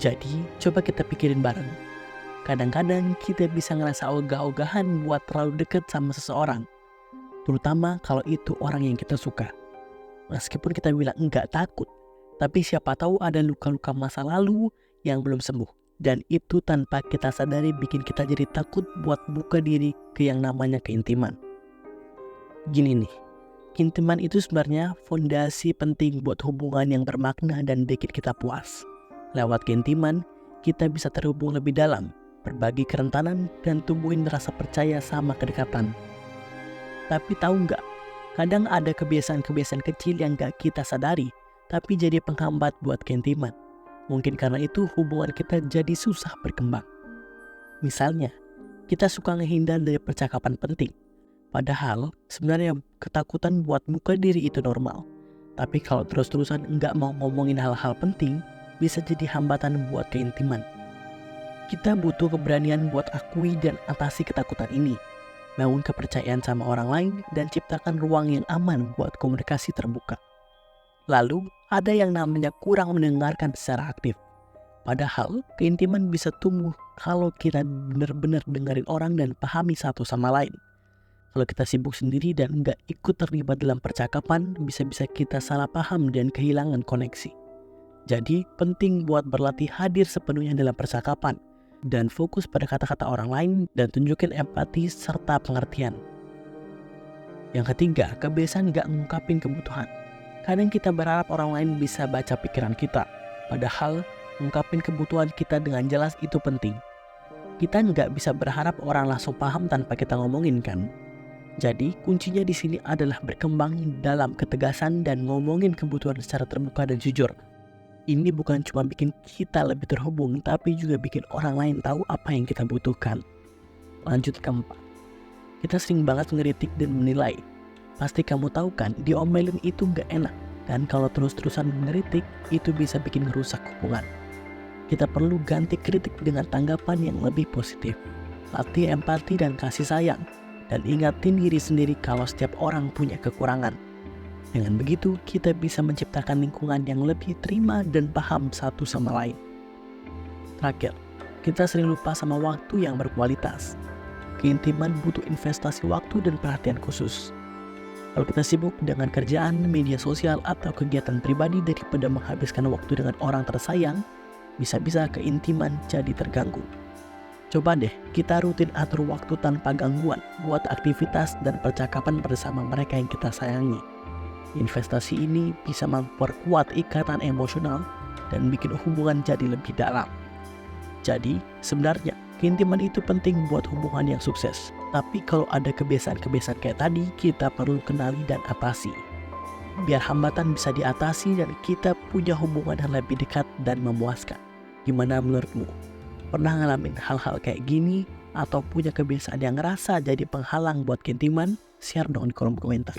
Jadi, coba kita pikirin bareng. Kadang-kadang kita bisa ngerasa ogah-ogahan buat terlalu deket sama seseorang, terutama kalau itu orang yang kita suka. Meskipun kita bilang enggak takut, tapi siapa tahu ada luka-luka masa lalu yang belum sembuh. Dan itu tanpa kita sadari bikin kita jadi takut buat buka diri ke yang namanya keintiman. Gini nih, keintiman itu sebenarnya fondasi penting buat hubungan yang bermakna dan bikin kita puas. Lewat keintiman, kita bisa terhubung lebih dalam, berbagi kerentanan, dan tumbuhin rasa percaya sama kedekatan. Tapi tahu nggak, kadang ada kebiasaan-kebiasaan kecil yang nggak kita sadari, tapi jadi penghambat buat keintiman. Mungkin karena itu hubungan kita jadi susah berkembang. Misalnya, kita suka ngehindar dari percakapan penting. Padahal sebenarnya ketakutan buat buka diri itu normal. Tapi kalau terus-terusan nggak mau ngomongin hal-hal penting, bisa jadi hambatan buat keintiman. Kita butuh keberanian buat akui dan atasi ketakutan ini. Bangun kepercayaan sama orang lain dan ciptakan ruang yang aman buat komunikasi terbuka. Lalu, ada yang namanya kurang mendengarkan secara aktif. Padahal, keintiman bisa tumbuh kalau kita benar-benar dengerin orang dan pahami satu sama lain. Kalau kita sibuk sendiri dan nggak ikut terlibat dalam percakapan, bisa-bisa kita salah paham dan kehilangan koneksi. Jadi, penting buat berlatih hadir sepenuhnya dalam percakapan dan fokus pada kata-kata orang lain dan tunjukin empati serta pengertian. Yang ketiga, kebiasaan nggak ngungkapin kebutuhan. Kadang kita berharap orang lain bisa baca pikiran kita, padahal ngungkapin kebutuhan kita dengan jelas itu penting. Kita nggak bisa berharap orang langsung paham tanpa kita ngomongin kan? Jadi kuncinya di sini adalah berkembang dalam ketegasan dan ngomongin kebutuhan secara terbuka dan jujur. Ini bukan cuma bikin kita lebih terhubung, tapi juga bikin orang lain tahu apa yang kita butuhkan. Lanjut keempat, kita sering banget ngeritik dan menilai. Pasti kamu tahu kan, diomelin itu nggak enak. Dan kalau terus-terusan mengeritik, itu bisa bikin merusak hubungan. Kita perlu ganti kritik dengan tanggapan yang lebih positif. Latih empati dan kasih sayang. Dan ingatin diri sendiri kalau setiap orang punya kekurangan. Dengan begitu, kita bisa menciptakan lingkungan yang lebih terima dan paham satu sama lain. Terakhir, kita sering lupa sama waktu yang berkualitas. Keintiman butuh investasi waktu dan perhatian khusus. Kalau kita sibuk dengan kerjaan, media sosial, atau kegiatan pribadi daripada menghabiskan waktu dengan orang tersayang, bisa-bisa keintiman jadi terganggu. Coba deh, kita rutin atur waktu tanpa gangguan buat aktivitas dan percakapan bersama mereka yang kita sayangi. Investasi ini bisa memperkuat ikatan emosional dan bikin hubungan jadi lebih dalam. Jadi, sebenarnya keintiman itu penting buat hubungan yang sukses. Tapi kalau ada kebiasaan-kebiasaan kayak tadi, kita perlu kenali dan atasi. Biar hambatan bisa diatasi dan kita punya hubungan yang lebih dekat dan memuaskan. Gimana menurutmu? Pernah ngalamin hal-hal kayak gini? Atau punya kebiasaan yang ngerasa jadi penghalang buat keintiman? Share dong di kolom komentar.